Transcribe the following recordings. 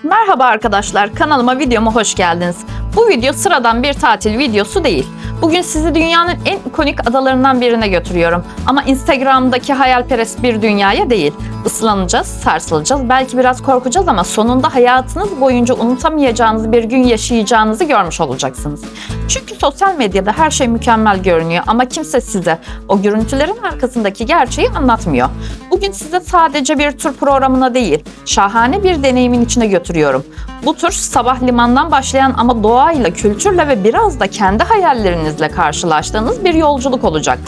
Merhaba arkadaşlar, kanalıma videoma hoş geldiniz. Bu video sıradan bir tatil videosu değil. Bugün sizi dünyanın en ikonik adalarından birine götürüyorum. Ama Instagram'daki hayalperest bir dünyaya değil. Islanacağız, sarsılacağız, belki biraz korkacağız ama sonunda hayatınız boyunca unutamayacağınız bir gün yaşayacağınızı görmüş olacaksınız. Çünkü sosyal medyada her şey mükemmel görünüyor ama kimse size o görüntülerin arkasındaki gerçeği anlatmıyor. Bugün size sadece bir tur programına değil, şahane bir deneyimin içine götürüyorum. Bu tur sabah limandan başlayan ama doğayla, kültürle ve biraz da kendi hayallerinizle karşılaştığınız bir yolculuk olacak.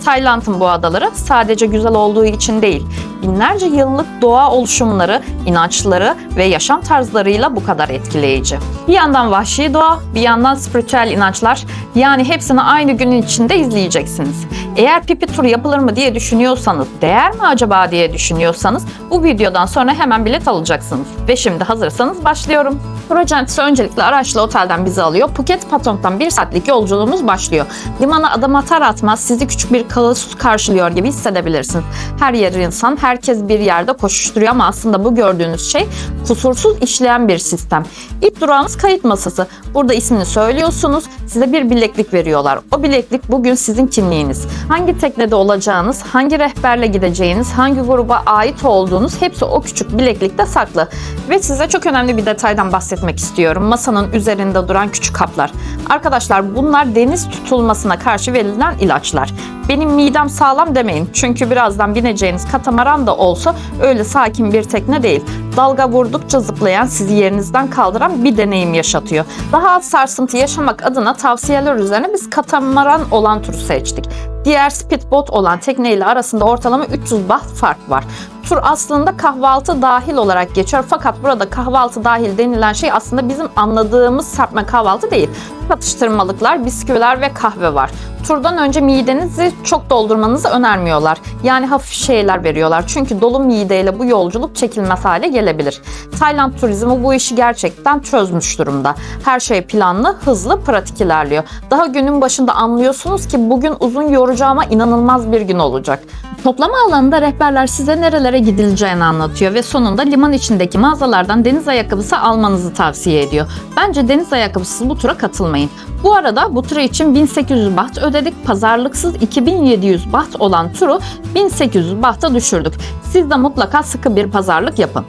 Tayland'ın bu adaları sadece güzel olduğu için değil, binlerce yıllık doğa oluşumları, inançları ve yaşam tarzlarıyla bu kadar etkileyici. Bir yandan vahşi doğa, bir yandan spiritüel inançlar, yani hepsini aynı günün içinde izleyeceksiniz. Eğer pipi turu yapılır mı diye düşünüyorsanız, değer mi acaba diye düşünüyorsanız bu videodan sonra hemen bilet alacaksınız. Ve şimdi hazırsanız başlıyorum. Tur acentisi öncelikle araçla otelden bizi alıyor. Phuket Patong'dan 1 saatlik yolculuğumuz başlıyor. Limana adım atar atmaz sizi küçük bir kaos karşılıyor gibi hissedebilirsiniz. Her yer insan, herkes bir yerde koşuşturuyor ama aslında bu gördüğünüz şey kusursuz işleyen bir sistem. İlk durağımız kayıt masası. Burada ismini söylüyorsunuz, size bir bileklik veriyorlar. O bileklik bugün sizin kimliğiniz. Hangi teknede olacağınız, hangi rehberle gideceğiniz, hangi gruba ait olduğunuz hepsi o küçük bileklikte saklı. Ve size çok önemli bir detaydan bahsetmek istiyorum. Masanın üzerinde duran küçük kaplar. Arkadaşlar bunlar deniz tutulmasına karşı verilen ilaçlar. Benim midem sağlam demeyin. Çünkü birazdan bineceğiniz katamaran da olsa öyle sakin bir tekne değil. Dalga vurdukça zıplayan, sizi yerinizden kaldıran bir deneyim yaşatıyor. Daha az sarsıntı yaşamak adına tavsiyeler üzerine biz katamaran olan turu seçtik. Diğer speedboat olan tekneyle arasında ortalama 300 baht fark var. Tur aslında kahvaltı dahil olarak geçiyor fakat burada kahvaltı dahil denilen şey aslında bizim anladığımız serpme kahvaltı değil. Atıştırmalıklar, bisküviler ve kahve var. Turdan önce midenizi çok doldurmanızı önermiyorlar. Yani hafif şeyler veriyorlar. Çünkü dolu mideyle bu yolculuk çekilmez hale gelebilir. Tayland turizmi bu işi gerçekten çözmüş durumda. Her şey planlı, hızlı, pratik ilerliyor. Daha günün başında anlıyorsunuz ki bugün uzun yorucu ama inanılmaz bir gün olacak. Toplama alanında rehberler size nerelere gidileceğini anlatıyor ve sonunda liman içindeki mağazalardan deniz ayakkabısı almanızı tavsiye ediyor. Bence deniz ayakkabısız bu tura katılmayın. Bu arada bu tur için 1800 baht ödedik. Pazarlıksız 2700 baht olan turu 1800 bahta düşürdük. Siz de mutlaka sıkı bir pazarlık yapın.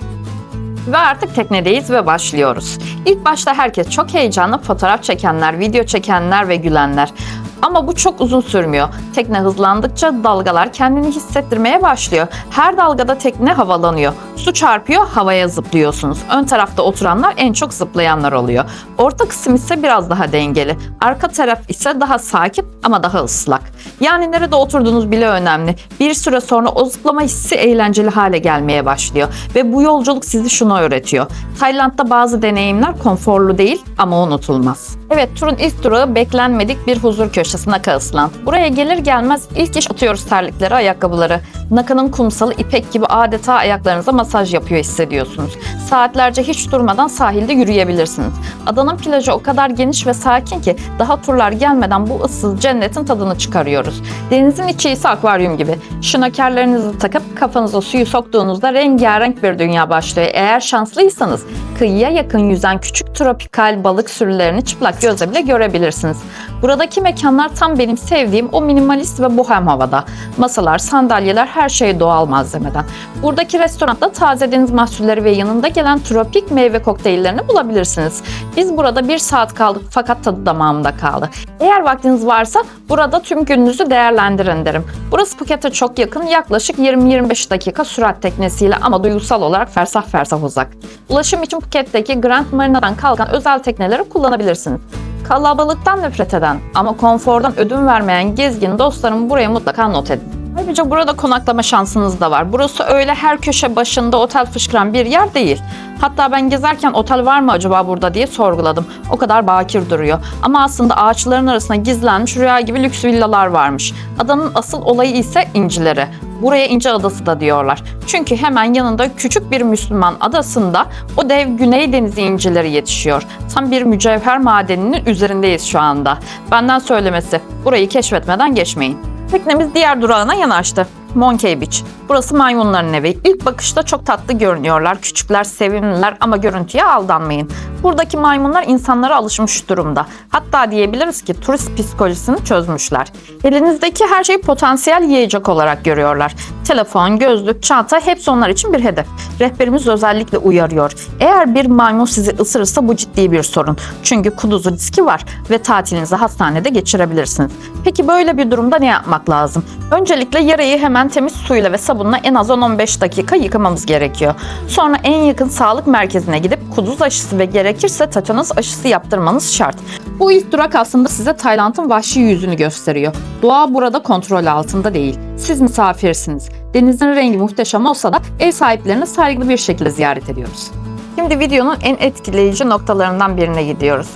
Ve artık teknedeyiz ve başlıyoruz. İlk başta herkes çok heyecanlı, fotoğraf çekenler, video çekenler ve gülenler. Ama bu çok uzun sürmüyor. Tekne hızlandıkça dalgalar kendini hissettirmeye başlıyor. Her dalgada tekne havalanıyor. Su çarpıyor, havaya zıplıyorsunuz. Ön tarafta oturanlar en çok zıplayanlar oluyor. Orta kısım ise biraz daha dengeli. Arka taraf ise daha sakin ama daha ıslak. Yani nerede oturduğunuz bile önemli. Bir süre sonra o zıplama hissi eğlenceli hale gelmeye başlıyor. Ve bu yolculuk sizi şunu öğretiyor. Tayland'da bazı deneyimler konforlu değil ama unutulmaz. Evet, turun ilk durağı beklenmedik bir huzur köşesi Naka Island. Buraya gelir gelmez ilk iş atıyoruz terlikleri, ayakkabıları. Naka'nın kumsalı ipek gibi adeta ayaklarınıza masaj yapıyor hissediyorsunuz. Saatlerce hiç durmadan sahilde yürüyebilirsiniz. Adanın plajı o kadar geniş ve sakin ki daha turlar gelmeden bu ıssız cennetin tadını çıkarıyoruz. Denizin içi ise akvaryum gibi. Şnokerlerinizi takıp kafanıza suyu soktuğunuzda rengarenk bir dünya başlıyor. Eğer şanslıysanız kıyıya yakın yüzen küçük tropikal balık sürülerini çıplak gözle bile görebilirsiniz. Buradaki mekanlar tam benim sevdiğim o minimalist ve bohem havada. Masalar, sandalyeler, her şey doğal malzemeden. Buradaki restoranda taze deniz mahsulleri ve yanında gelen tropik meyve kokteyllerini bulabilirsiniz. Biz burada 1 saat kaldık fakat tadı damağımda kaldı. Eğer vaktiniz varsa burada tüm gününüzü değerlendirin derim. Burası Phuket'e çok yakın, yaklaşık 20-25 dakika sürat teknesiyle ama duygusal olarak fersah fersah uzak. Ulaşım için Phuket'teki Grand Marina'dan kalkan özel tekneleri kullanabilirsiniz. Kalabalıktan nefret eden ama konfordan ödün vermeyen gezgin dostlarım buraya mutlaka not edin. Ayrıca burada konaklama şansınız da var. Burası öyle her köşe başında otel fışkıran bir yer değil. Hatta ben gezerken otel var mı acaba burada diye sorguladım. O kadar bakir duruyor. Ama aslında ağaçların arasına gizlenmiş rüya gibi lüks villalar varmış. Adanın asıl olayı ise incileri. Buraya İnci Adası da diyorlar. Çünkü hemen yanında küçük bir Müslüman adasında o dev Güney Denizi incileri yetişiyor. Tam bir mücevher madeninin üzerindeyiz şu anda. Benden söylemesi, burayı keşfetmeden geçmeyin. Teknemiz diğer durağına yanaştı. Monkey Beach. Burası maymunların evi. İlk bakışta çok tatlı görünüyorlar. Küçükler, sevimliler ama görüntüye aldanmayın. Buradaki maymunlar insanlara alışmış durumda. Hatta diyebiliriz ki turist psikolojisini çözmüşler. Elinizdeki her şeyi potansiyel yiyecek olarak görüyorlar. Telefon, gözlük, çanta hepsi onlar için bir hedef. Rehberimiz özellikle uyarıyor. Eğer bir maymun sizi ısırırsa bu ciddi bir sorun. Çünkü kuduz riski var ve tatilinizi hastanede geçirebilirsiniz. Peki böyle bir durumda ne yapmak lazım? Öncelikle yarayı hemen temiz suyla ve sabunla en az 10-15 dakika yıkamamız gerekiyor. Sonra en yakın sağlık merkezine gidip kuduz aşısı ve gerekirse tetanus aşısı yaptırmanız şart. Bu ilk durak aslında size Tayland'ın vahşi yüzünü gösteriyor. Doğa burada kontrol altında değil. Siz misafirsiniz. Denizin rengi muhteşem olsa da ev sahiplerini saygılı bir şekilde ziyaret ediyoruz. Şimdi videonun en etkileyici noktalarından birine gidiyoruz.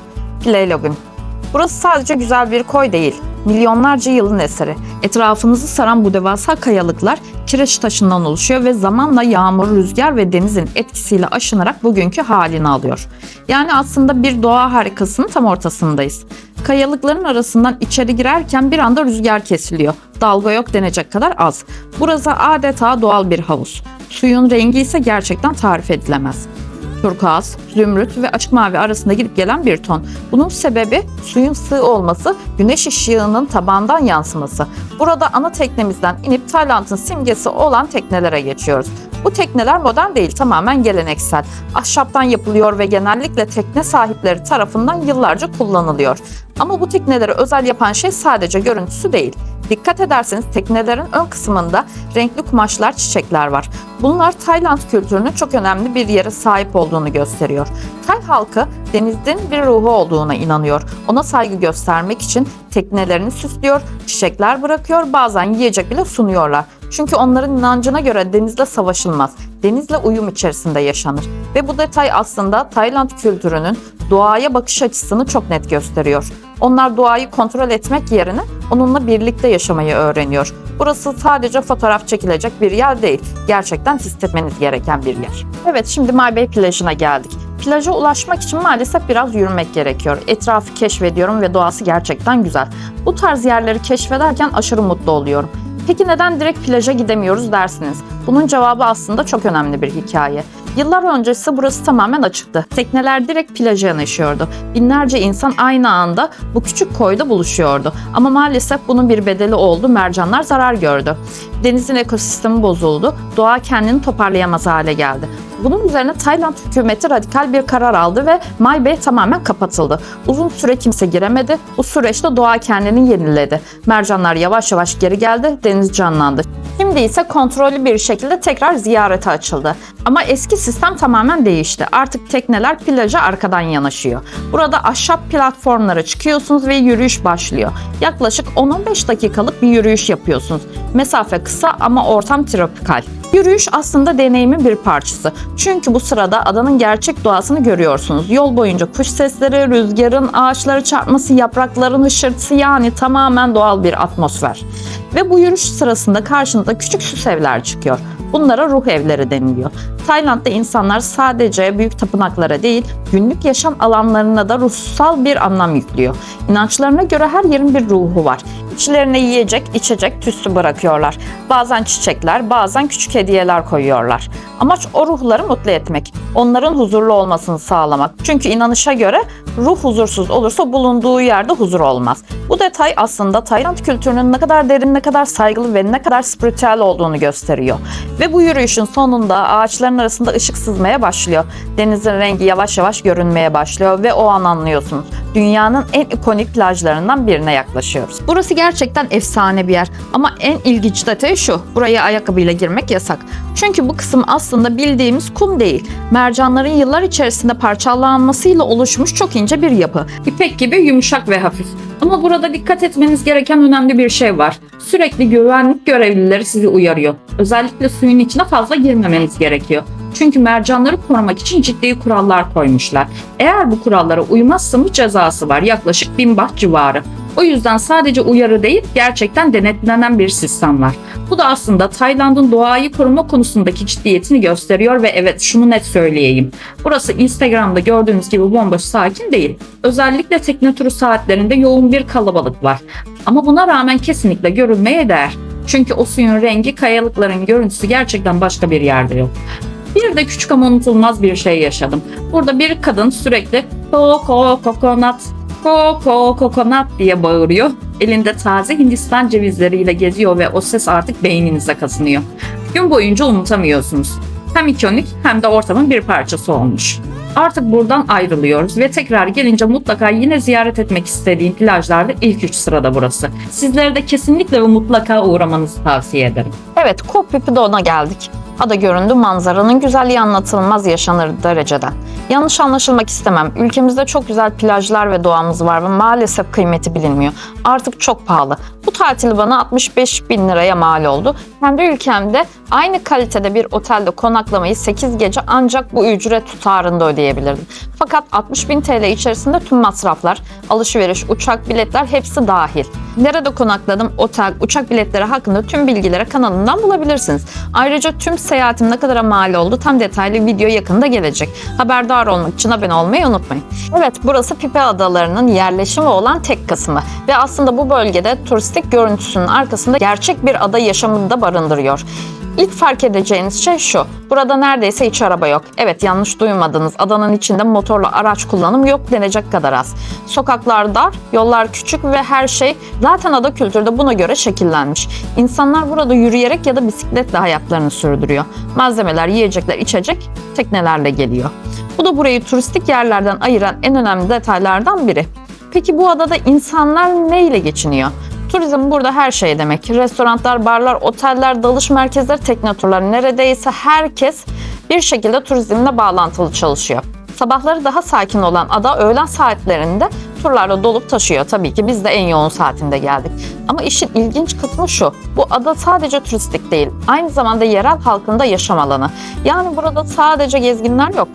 Play Lagoon. Burası sadece güzel bir koy değil, milyonlarca yılın eseri. Etrafınızı saran bu devasa kayalıklar kireç taşından oluşuyor ve zamanla yağmur, rüzgar ve denizin etkisiyle aşınarak bugünkü halini alıyor. Yani aslında bir doğa harikasının tam ortasındayız. Kayalıkların arasından içeri girerken bir anda rüzgar kesiliyor. Dalga yok denecek kadar az. Burası adeta doğal bir havuz. Suyun rengi ise gerçekten tarif edilemez. Turkuaz, zümrüt ve açık mavi arasında gidip gelen bir ton. Bunun sebebi suyun sığ olması, güneş ışığının tabandan yansıması. Burada ana teknemizden inip Tayland'ın simgesi olan teknelere geçiyoruz. Bu tekneler modern değil, tamamen geleneksel. Ahşaptan yapılıyor ve genellikle tekne sahipleri tarafından yıllarca kullanılıyor. Ama bu tekneleri özel yapan şey sadece görüntüsü değil. Dikkat ederseniz teknelerin ön kısmında renkli kumaşlar, çiçekler var. Bunlar Tayland kültürünün çok önemli bir yere sahip olduğunu gösteriyor. Tay halkı denizin bir ruhu olduğuna inanıyor. Ona saygı göstermek için teknelerini süslüyor, çiçekler bırakıyor, bazen yiyecek bile sunuyorlar. Çünkü onların inancına göre denizle savaşılmaz, denizle uyum içerisinde yaşanır. Ve bu detay aslında Tayland kültürünün doğaya bakış açısını çok net gösteriyor. Onlar doğayı kontrol etmek yerine onunla birlikte yaşamayı öğreniyor. Burası sadece fotoğraf çekilecek bir yer değil, gerçekten hissetmeniz gereken bir yer. Evet, şimdi My Bay plajına geldik. Plaja ulaşmak için maalesef biraz yürümek gerekiyor. Etrafı keşfediyorum ve doğası gerçekten güzel. Bu tarz yerleri keşfederken aşırı mutlu oluyorum. Peki neden direkt plaja gidemiyoruz dersiniz? Bunun cevabı aslında çok önemli bir hikaye. Yıllar öncesi burası tamamen açıktı. Tekneler direkt plaja yanaşıyordu. Binlerce insan aynı anda bu küçük koyda buluşuyordu. Ama maalesef bunun bir bedeli oldu. Mercanlar zarar gördü. Denizin ekosistemi bozuldu. Doğa kendini toparlayamaz hale geldi. Bunun üzerine Tayland hükümeti radikal bir karar aldı ve My Bay tamamen kapatıldı. Uzun süre kimse giremedi. Bu süreçte doğa kendini yeniledi. Mercanlar yavaş yavaş geri geldi, deniz canlandı. Şimdi ise kontrollü bir şekilde tekrar ziyarete açıldı. Ama eski sistem tamamen değişti. Artık tekneler plaja arkadan yanaşıyor. Burada ahşap platformlara çıkıyorsunuz ve yürüyüş başlıyor. Yaklaşık 10-15 dakikalık bir yürüyüş yapıyorsunuz. Mesafe kısa ama ortam tropikal. Yürüyüş aslında deneyimin bir parçası. Çünkü bu sırada adanın gerçek doğasını görüyorsunuz. Yol boyunca kuş sesleri, rüzgarın ağaçlara çarpması, yaprakların hışırtısı, yani tamamen doğal bir atmosfer. Ve bu yürüyüş sırasında karşınıza küçük süs evler çıkıyor. Bunlara ruh evleri deniliyor. Tayland'da insanlar sadece büyük tapınaklara değil, günlük yaşam alanlarına da ruhsal bir anlam yüklüyor. İnançlarına göre her yerin bir ruhu var. İçlerine yiyecek, içecek tütsü bırakıyorlar. Bazen çiçekler, bazen küçük hediyeler koyuyorlar. Amaç o ruhları mutlu etmek, onların huzurlu olmasını sağlamak. Çünkü inanışa göre ruh huzursuz olursa bulunduğu yerde huzur olmaz. Bu detay aslında Tayland kültürünün ne kadar derin, ne kadar saygılı ve ne kadar spiritüel olduğunu gösteriyor. Ve bu yürüyüşün sonunda ağaçların arasında ışık sızmaya başlıyor. Denizin rengi yavaş yavaş görünmeye başlıyor ve o an anlıyorsunuz. Dünyanın en ikonik plajlarından birine yaklaşıyoruz. Burası gerçekten efsane bir yer ama en ilginç detayı şu: buraya ayakkabıyla girmek yasak. Çünkü bu kısım aslında bildiğimiz kum değil. Mercanların yıllar içerisinde parçalanmasıyla oluşmuş çok ince bir yapı. İpek gibi yumuşak ve hafif. Ama burada dikkat etmeniz gereken önemli bir şey var. Sürekli güvenlik görevlileri sizi uyarıyor. Özellikle suyun içine fazla girmemeniz gerekiyor. Çünkü mercanları korumak için ciddi kurallar koymuşlar. Eğer bu kurallara uymazsanız cezası var. Yaklaşık 1000 baht civarı. O yüzden sadece uyarı değil, gerçekten denetlenen bir sistem var. Bu da aslında Tayland'ın doğayı koruma konusundaki ciddiyetini gösteriyor ve evet, şunu net söyleyeyim. Burası Instagram'da gördüğünüz gibi bomboş, sakin değil. Özellikle tekne turu saatlerinde yoğun bir kalabalık var. Ama buna rağmen kesinlikle görülmeye değer. Çünkü o suyun rengi, kayalıkların görüntüsü gerçekten başka bir yerde yok. Bir de küçük ama unutulmaz bir şey yaşadım. Burada bir kadın sürekli "Coco coconut, Coco coconut" diye bağırıyor. Elinde taze Hindistan cevizleriyle geziyor ve o ses artık beyninize kazınıyor. Gün boyunca unutamıyorsunuz. Hem ikonik hem de ortamın bir parçası olmuş. Artık buradan ayrılıyoruz ve tekrar gelince mutlaka yine ziyaret etmek istediğim plajlarda ilk 3 sırada burası. Sizlere de kesinlikle ve mutlaka uğramanızı tavsiye ederim. Evet, Koh Phi Phi Do'na geldik. Ada göründü, manzaranın güzelliği anlatılmaz yaşanır dereceden. Yanlış anlaşılmak istemem. Ülkemizde çok güzel plajlar ve doğamız var ve maalesef kıymeti bilinmiyor. Artık çok pahalı. Bu tatil bana 65 bin liraya mal oldu. Kendi ülkemde aynı kalitede bir otelde konaklamayı 8 gece ancak bu ücret tutarında ödeyebilirdim. Fakat 60 bin TL içerisinde tüm masraflar, alışveriş, uçak, biletler hepsi dahil. Nerede konakladım, otel, uçak biletleri hakkında tüm bilgileri kanalımdan bulabilirsiniz. Ayrıca tüm seyahatim ne kadar mal oldu tam detaylı video yakında gelecek. Haberdar olmak için abone olmayı unutmayın. Evet, burası Phi Phi Adaları'nın yerleşimi olan tek kısmı ve aslında bu bölgede turistik görüntüsünün arkasında gerçek bir ada yaşamını da barındırıyor. İlk fark edeceğiniz şey şu, burada neredeyse hiç araba yok. Evet, yanlış duymadınız, adanın içinde motorlu araç kullanım yok denecek kadar az. Sokaklar dar, yollar küçük ve her şey zaten ada kültürde buna göre şekillenmiş. İnsanlar burada yürüyerek ya da bisikletle hayatlarını sürdürüyor. Malzemeler, yiyecekler, içecek teknelerle geliyor. Bu da burayı turistik yerlerden ayıran en önemli detaylardan biri. Peki bu adada insanlar neyle geçiniyor? Turizm burada her şey demek. Restoranlar, barlar, oteller, dalış merkezleri, tekne turları, neredeyse herkes bir şekilde turizmle bağlantılı çalışıyor. Sabahları daha sakin olan ada öğlen saatlerinde turlarla dolup taşıyor. Tabii ki biz de en yoğun saatinde geldik. Ama işin ilginç kısmı şu, bu ada sadece turistik değil, aynı zamanda yerel halkın da yaşam alanı. Yani burada sadece gezginler yok.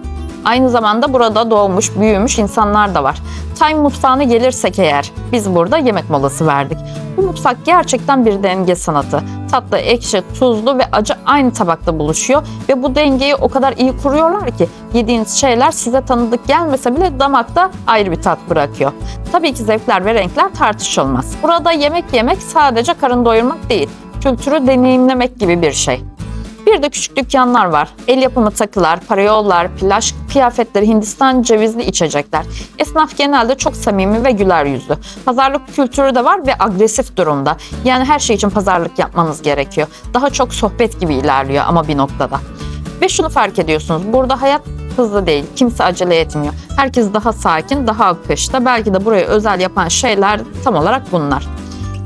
Aynı zamanda burada doğmuş, büyümüş insanlar da var. Tay mutfağına gelirsek eğer, biz burada yemek molası verdik. Bu mutfak gerçekten bir denge sanatı. Tatlı, ekşi, tuzlu ve acı aynı tabakta buluşuyor ve bu dengeyi o kadar iyi kuruyorlar ki yediğiniz şeyler size tanıdık gelmese bile damakta ayrı bir tat bırakıyor. Tabii ki zevkler ve renkler tartışılmaz. Burada yemek yemek sadece karın doyurmak değil, kültürü deneyimlemek gibi bir şey. Bir de küçük dükkanlar var. El yapımı takılar, parayollar, plaj kıyafetleri, Hindistan cevizli içecekler. Esnaf genelde çok samimi ve güler yüzlü. Pazarlık kültürü de var ve agresif durumda. Yani her şey için pazarlık yapmanız gerekiyor. Daha çok sohbet gibi ilerliyor ama bir noktada. Ve şunu fark ediyorsunuz. Burada hayat hızlı değil. Kimse acele etmiyor. Herkes daha sakin, daha akışta. Belki de burayı özel yapan şeyler tam olarak bunlar.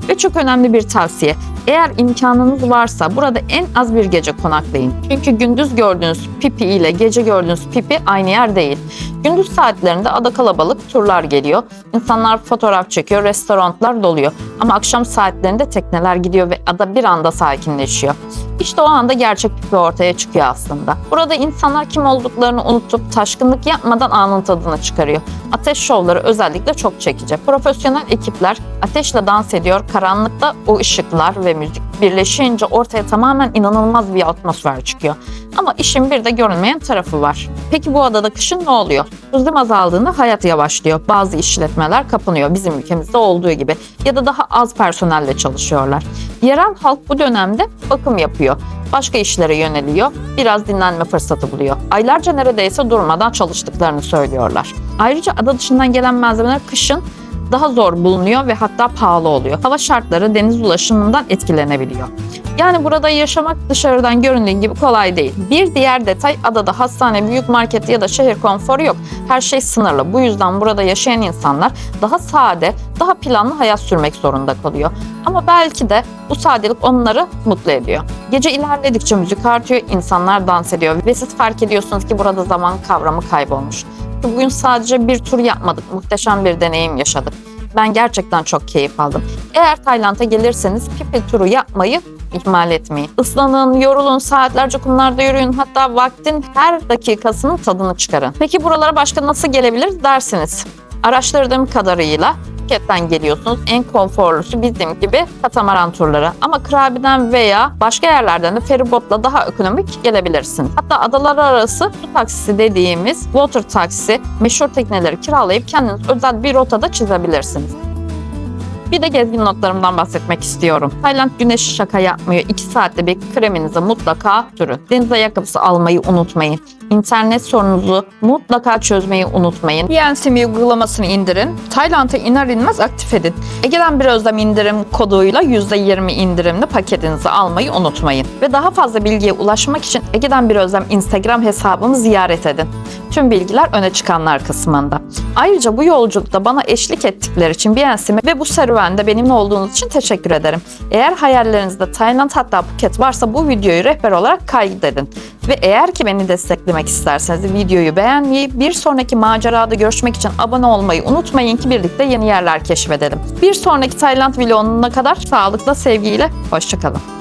Ve çok önemli bir tavsiye. Eğer imkanınız varsa burada en az bir gece konaklayın. Çünkü gündüz gördüğünüz Phi Phi ile gece gördüğünüz Phi Phi aynı yer değil. Gündüz saatlerinde ada kalabalık, turlar geliyor. İnsanlar fotoğraf çekiyor, restoranlar doluyor. Ama akşam saatlerinde tekneler gidiyor ve ada bir anda sakinleşiyor. İşte o anda gerçek Phi Phi ortaya çıkıyor aslında. Burada insanlar kim olduklarını unutup taşkınlık yapmadan anın tadını çıkarıyor. Ateş şovları özellikle çok çekici. Profesyonel ekipler ateşle dans ediyor. Karanlıkta o ışıklar ve müzik birleşince ortaya tamamen inanılmaz bir atmosfer çıkıyor. Ama işin bir de görünmeyen tarafı var. Peki bu adada kışın ne oluyor? Turizm azaldığında hayat yavaşlıyor. Bazı işletmeler kapanıyor bizim ülkemizde olduğu gibi ya da daha az personelle çalışıyorlar. Yerel halk bu dönemde bakım yapıyor. Başka işlere yöneliyor, biraz dinlenme fırsatı buluyor. Aylarca neredeyse durmadan çalıştıklarını söylüyorlar. Ayrıca ada dışından gelen malzemeler kışın daha zor bulunuyor ve hatta pahalı oluyor. Hava şartları deniz ulaşımından etkilenebiliyor. Yani burada yaşamak dışarıdan göründüğü gibi kolay değil. Bir diğer detay, adada hastane, büyük market ya da şehir konforu yok. Her şey sınırlı. Bu yüzden burada yaşayan insanlar daha sade, daha planlı hayat sürmek zorunda kalıyor. Ama belki de bu sadelik onları mutlu ediyor. Gece ilerledikçe müzik artıyor, insanlar dans ediyor ve siz fark ediyorsunuz ki burada zaman kavramı kaybolmuş. Bugün sadece bir tur yapmadık, muhteşem bir deneyim yaşadık. Ben gerçekten çok keyif aldım. Eğer Tayland'a gelirseniz Phi Phi turu yapmayı ihmal etmeyin. Islanın, yorulun, saatlerce kumlarda yürüyün, hatta vaktin her dakikasının tadını çıkarın. Peki buralara başka nasıl gelebiliriz dersiniz? Araştırdığım kadarıyla Phuket'ten geliyorsunuz. En konforlusu bizim gibi katamaran turları. Ama Krabi'den veya başka yerlerden de feribotla daha ekonomik gelebilirsiniz. Hatta adalar arası su taksisi dediğimiz water taksi, meşhur tekneleri kiralayıp kendiniz özel bir rotada çizebilirsiniz. Bir de gezgin notlarımdan bahsetmek istiyorum. Tayland güneşi şaka yapmıyor. 2 saatte bir kreminizi mutlaka sürün. Deniz ayakkabısı almayı unutmayın. İnternet sorununuzu mutlaka çözmeyi unutmayın. YNCM uygulamasını indirin. Tayland'a iner inmez aktif edin. Ege'den bir özlem indirim koduyla %20 indirimli paketinizi almayı unutmayın. Ve daha fazla bilgiye ulaşmak için Ege'den bir özlem Instagram hesabımı ziyaret edin. Tüm bilgiler öne çıkanlar kısmında. Ayrıca bu yolculukta bana eşlik ettikleri için BNC'me ve bu serüvende benimle olduğunuz için teşekkür ederim. Eğer hayallerinizde Tayland hatta Phuket varsa bu videoyu rehber olarak kaydedin. Ve eğer ki beni desteklemek isterseniz videoyu beğenmeyi, bir sonraki macerada görüşmek için abone olmayı unutmayın ki birlikte yeni yerler keşfedelim. Bir sonraki Tayland vloguna kadar sağlıkla, sevgiyle, hoşça kalın.